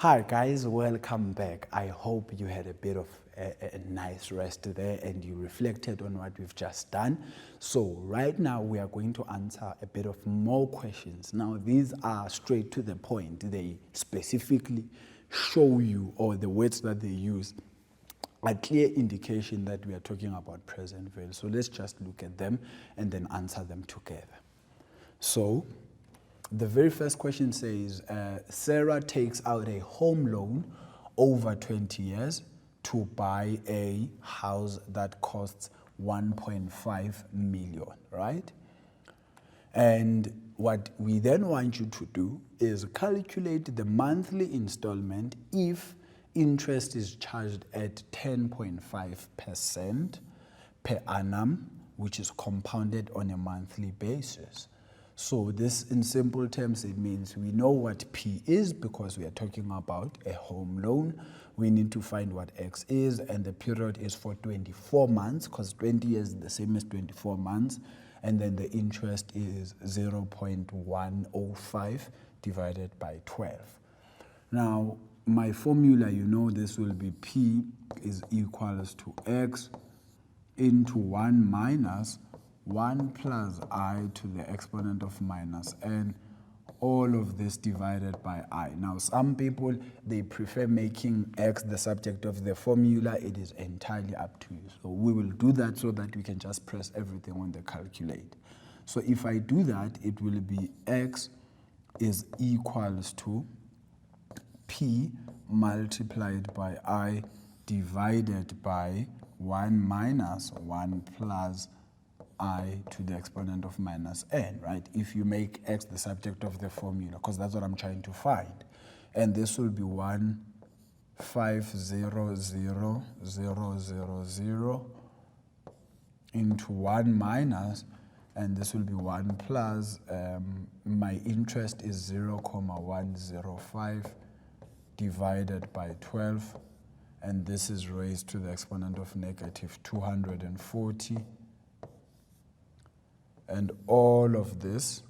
Hi guys, welcome back. I hope you had a bit of a nice rest there and you reflected on what we've just done. So right now we are going to answer a bit of more questions. Now these are straight to the point. They specifically show you, or the words that they use, a clear indication that we are talking about present value. So let's just look at them and then answer them together. So the very first question says, Sarah takes out a home loan over 20 years to buy a house that costs 1.5 million, right? And what we then want you to do is calculate the monthly installment if interest is charged at 10.5% per annum, which is compounded on a monthly basis. So this, in simple terms, it means we know what P is because we are talking about a home loan. We need to find what X is, and the period is for 24 months because 20 years is the same as 24 months. And then the interest is 0.105 divided by 12. Now, my formula, you know, this will be P is equals to X into 1 minus 1 plus I to the exponent of minus n, all of this divided by I. Now, some people, they prefer making X the subject of the formula. It is entirely up to you. So we will do that so that we can just press everything on the calculator. So if I do that, it will be X is equals to P multiplied by I divided by 1 minus 1 plus I to the exponent of minus n, right? If you make X the subject of the formula, because that's what I'm trying to find. And this will be 1,500,000 into 1 minus, and this will be 1 plus, my interest is 0.105 divided by 12, and this is raised to the exponent of negative 240. And all of this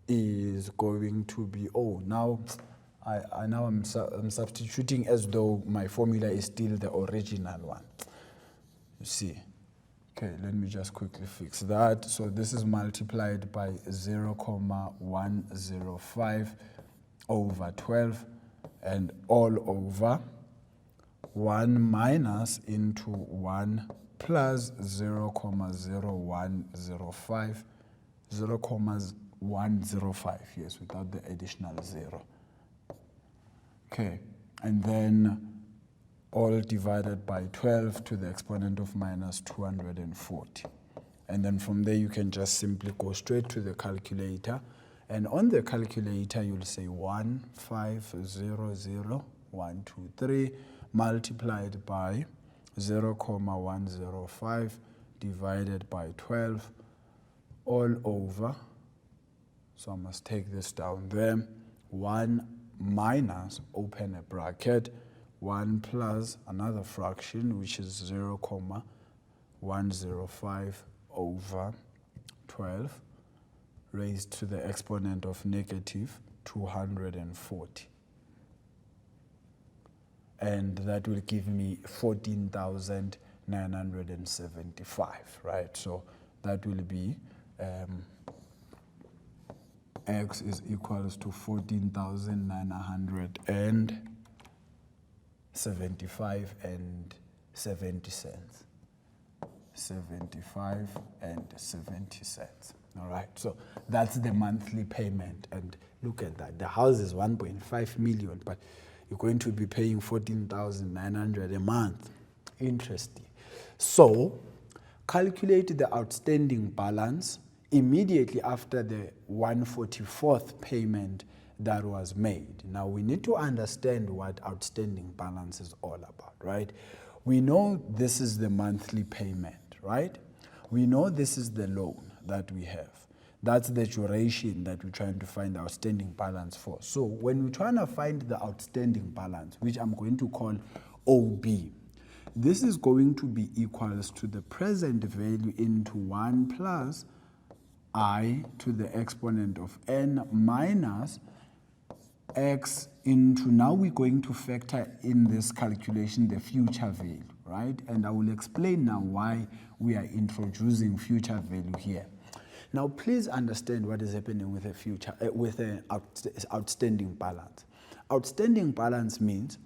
is going to be, I'm substituting as though my formula is still the original one. You see. Okay, let me just quickly fix that. So this is multiplied by 0.105 over 12 and all over 1 minus into 1 plus 0.0105, 0.105, yes, without the additional 0. Okay, and then all divided by 12 to the exponent of minus 240. And then from there, you can just simply go straight to the calculator. And on the calculator, you'll say 1,500,123 multiplied by 0.105 divided by 12 all over, so I must take this down there, 1 minus, open a bracket, 1 plus another fraction, which is 0.105 over 12 raised to the exponent of negative 240. And that will give me 14,975, right? So that will be X is equals to 14,975 and 70 cents. 75 and 70 cents. All right, so that's the monthly payment. And look at that. The house is 1.5 million, but you're going to be paying 14,900 a month. Interesting. So calculate the outstanding balance immediately after the 144th payment that was made. Now we need to understand what outstanding balance is all about, right? We know this is the monthly payment, right? We know this is the loan that we have. That's the duration that we're trying to find the outstanding balance for. So when we're trying to find the outstanding balance, which I'm going to call OB, this is going to be equals to the present value into 1 plus I to the exponent of n minus x into, now we're going to factor in this calculation the future value, right? And I will explain now why we are introducing future value here. Now, please understand what is happening with a future, with an outstanding balance. Outstanding balance means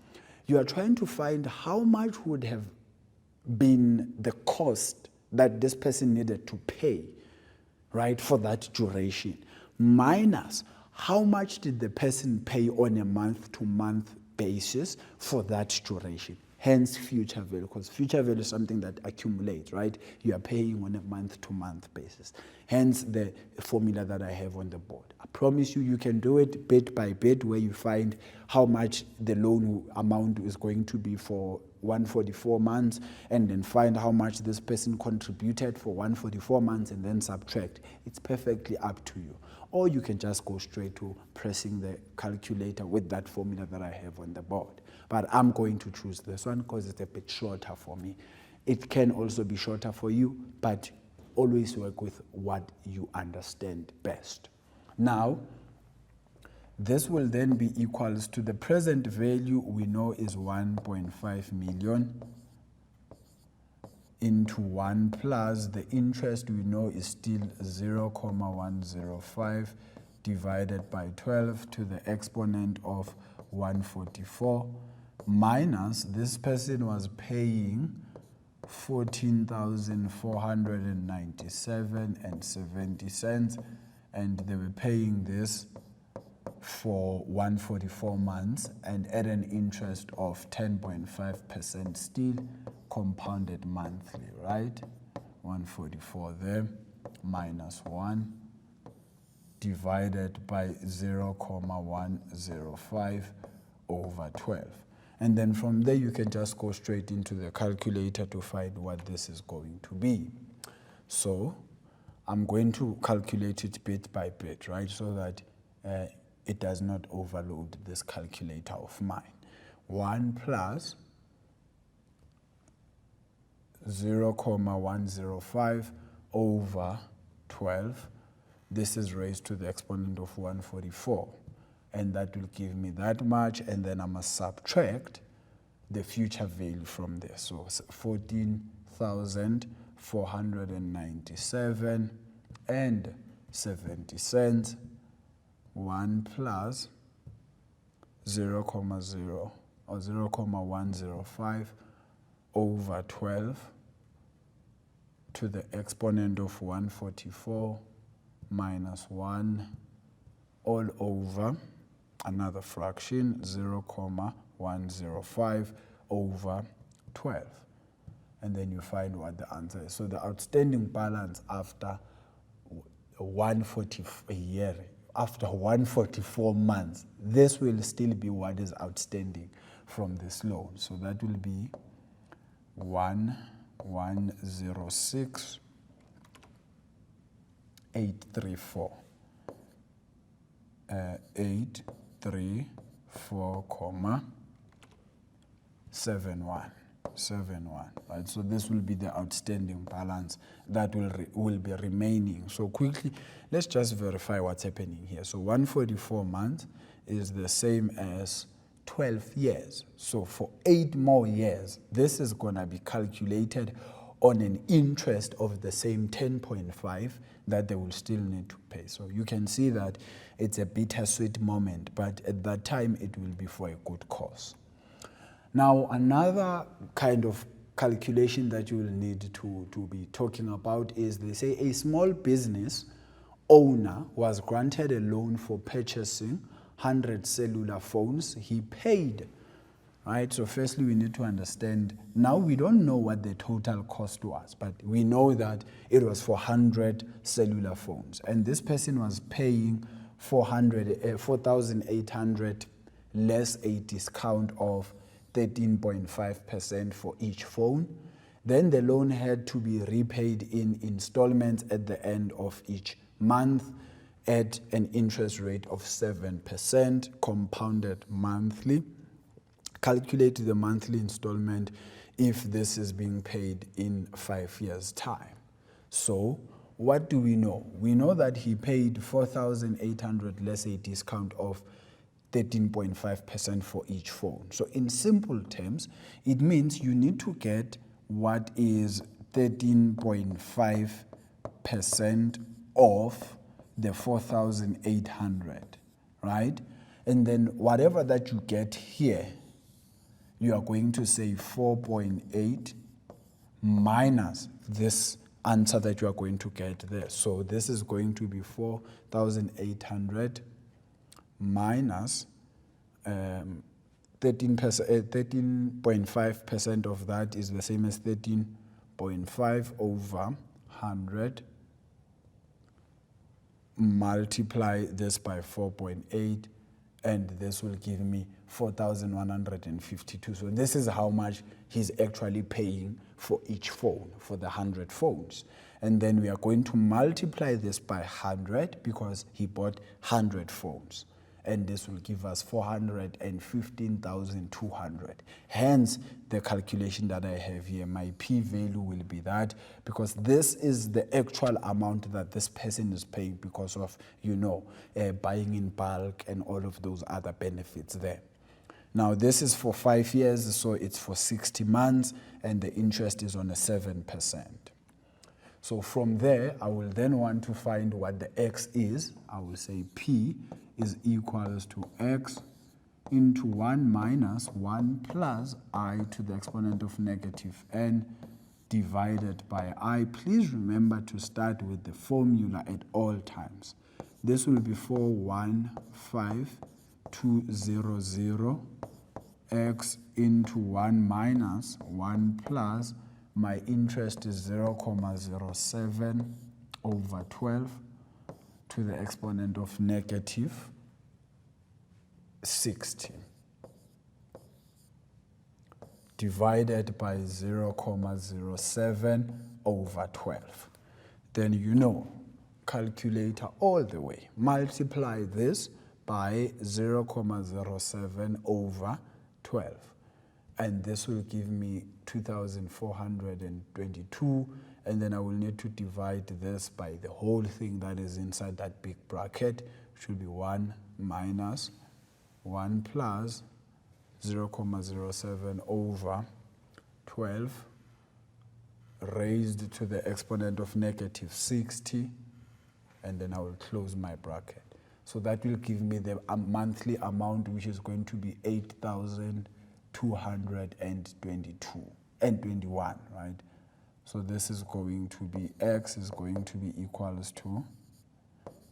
you are trying to find how much would have been the cost that this person needed to pay, right, for that duration, minus how much did the person pay on a month-to-month basis for that duration. Hence future value, because future value is something that accumulates, right? You are paying on a month-to-month basis. Hence the formula that I have on the board. I promise you, you can do it bit by bit, where you find how much the loan amount is going to be for 144 months, and then find how much this person contributed for 144 months, and then subtract. It's perfectly up to you. Or you can just go straight to pressing the calculator with that formula that I have on the board. But I'm going to choose this one because it's a bit shorter for me. It can also be shorter for you, but always work with what you understand best. Now, this will then be equals to the present value we know is 1.5 million into 1 plus the interest we know is still 0.105 divided by 12 to the exponent of 144 minus this person was paying 14,497 and 70 cents, and they were paying this for 144 months and at an interest of 10.5% still compounded monthly, right? 144 there minus 1 divided by 0.105 over 12. And then from there you can just go straight into the calculator to find what this is going to be. So I'm going to calculate it bit by bit, right? So that it does not overload this calculator of mine. 1 plus 0.105 over 12. This is raised to the exponent of 144. And that will give me that much. And then I must subtract the future value from there. So 14,497 and 70 cents. 1 plus 0.0 or 0.105 over 12 to the exponent of 144 minus 1 all over another fraction 0.105 over 12. And then you find what the answer is. So the outstanding balance after 144 months, this will still be what is outstanding from this loan. So that will be 1,106,834. 834,71, right? So this will be the outstanding balance that will be remaining. So quickly, let's just verify what's happening here. So 144 months is the same as 12 years. So for 8 more years, this is going to be calculated on an interest of the same 10.5 that they will still need to pay. So you can see that it's a bittersweet moment, but at that time it will be for a good cause. Now, another kind of calculation that you will need to be talking about is, they say a small business owner was granted a loan for purchasing 100 cellular phones. He paid, right? So firstly, we need to understand, now we don't know what the total cost was, but we know that it was for 100 cellular phones. And this person was paying 4,800 less a discount of 13.5% for each phone. Then the loan had to be repaid in installments at the end of each month at an interest rate of 7%, compounded monthly. Calculate the monthly installment if this is being paid in 5 years' time. So what do we know? We know that he paid 4,800 less a discount of 13.5% for each phone. So in simple terms, it means you need to get what is 13.5% of the 4,800, right? And then whatever that you get here, you are going to say 4.8 minus this answer that you are going to get there. So this is going to be 4,800 minus 13.5% of that is the same as 13.5 over 100. Multiply this by 4.8, and this will give me 4,152. So this is how much he's actually paying for each phone, for the 100 phones. And then we are going to multiply this by 100 because he bought 100 phones. And this will give us 415,200. Hence, the calculation that I have here, my p-value will be that, because this is the actual amount that this person is paying because of, buying in bulk and all of those other benefits there. Now, this is for 5 years, so it's for 60 months, and the interest is on a 7%. So from there, I will then want to find what the x is. I will say p is equals to x into 1 minus 1 plus I to the exponent of negative n divided by I. Please remember to start with the formula at all times. This will be 415,200 x into 1 minus 1 plus my interest is 0.07 over 12 to the exponent of negative 60 divided by 0.07 over 12. Then calculator all the way. Multiply this by 0.07 over 12. And this will give me 2,422, and then I will need to divide this by the whole thing that is inside that big bracket, which will be 1 minus 1 plus 0.07 over 12 raised to the exponent of negative 60, and then I will close my bracket. So that will give me the monthly amount, which is going to be 8,222 and 21, right? So this is going to be, x is going to be equals to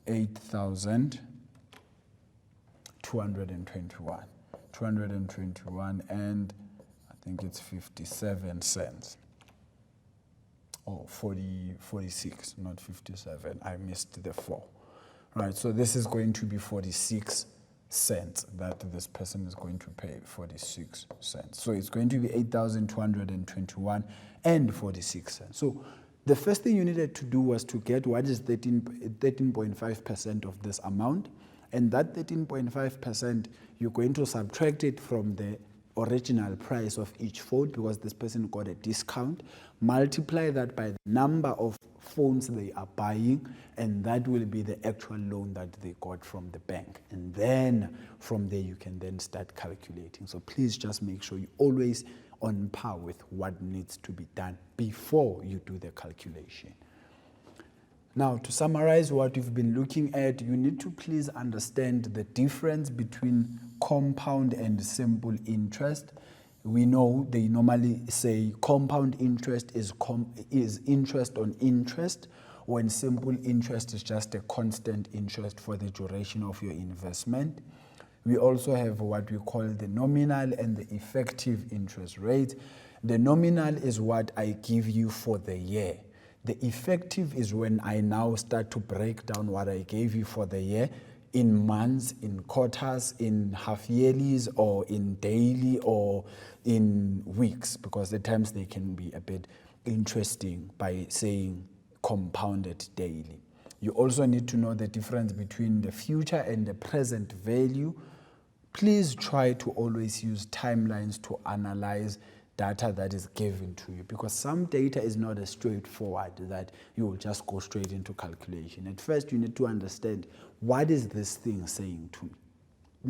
8,221, and I think it's 57 cents. Or 46, not 57. I missed the 4. Right, so this is going to be 46 cents that this person is going to pay, 46 cents. So it's going to be 8,221 and 46 cents. So the first thing you needed to do was to get what is 13.5% of this amount. And that 13.5%, you're going to subtract it from the original price of each phone because this person got a discount. Multiply that by the number of phones they are buying, and that will be the actual loan that they got from the bank. And then from there you can then start calculating. So please just make sure you're always on par with what needs to be done before you do the calculation. Now, to summarize what we've been looking at, you need to please understand the difference between compound and simple interest. We know they normally say compound interest is interest on interest, when simple interest is just a constant interest for the duration of your investment. We also have what we call the nominal and the effective interest rate. The nominal is what I give you for the year. The effective is when I now start to break down what I gave you for the year in months, in quarters, in half yearlies, or in daily, or in weeks, because at times they can be a bit interesting by saying compounded daily. You also need to know the difference between the future and the present value. Please try to always use timelines to analyze data that is given to you, because some data is not as straightforward that you will just go straight into calculation. At first, you need to understand, what is this thing saying to me?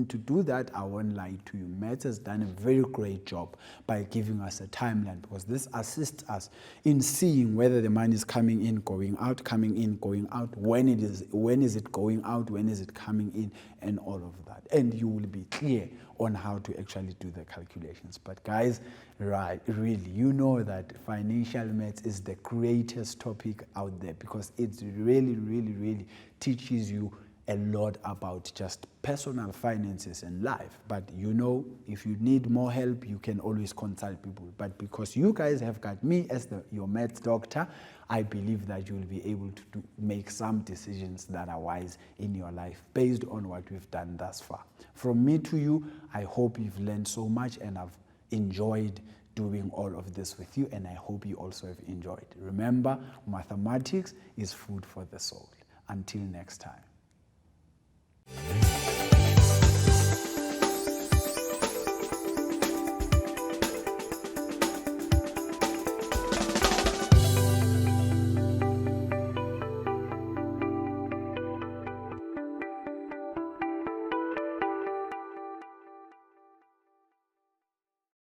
to do that, I won't lie to you. Maths has done a very great job by giving us a timeline, because this assists us in seeing whether the money is coming in, going out, coming in, going out, when is it going out, when is it coming in, and all of that. And you will be clear on how to actually do the calculations. But guys, right, really, you know that financial maths is the greatest topic out there, because it really, really, really teaches you a lot about just personal finances and life. But you know, if you need more help, you can always consult people. But because you guys have got me as your maths doctor, I believe that you will be able to make some decisions that are wise in your life based on what we've done thus far. From me to you, I hope you've learned so much, and I've enjoyed doing all of this with you, and I hope you also have enjoyed. Remember, mathematics is food for the soul. Until next time.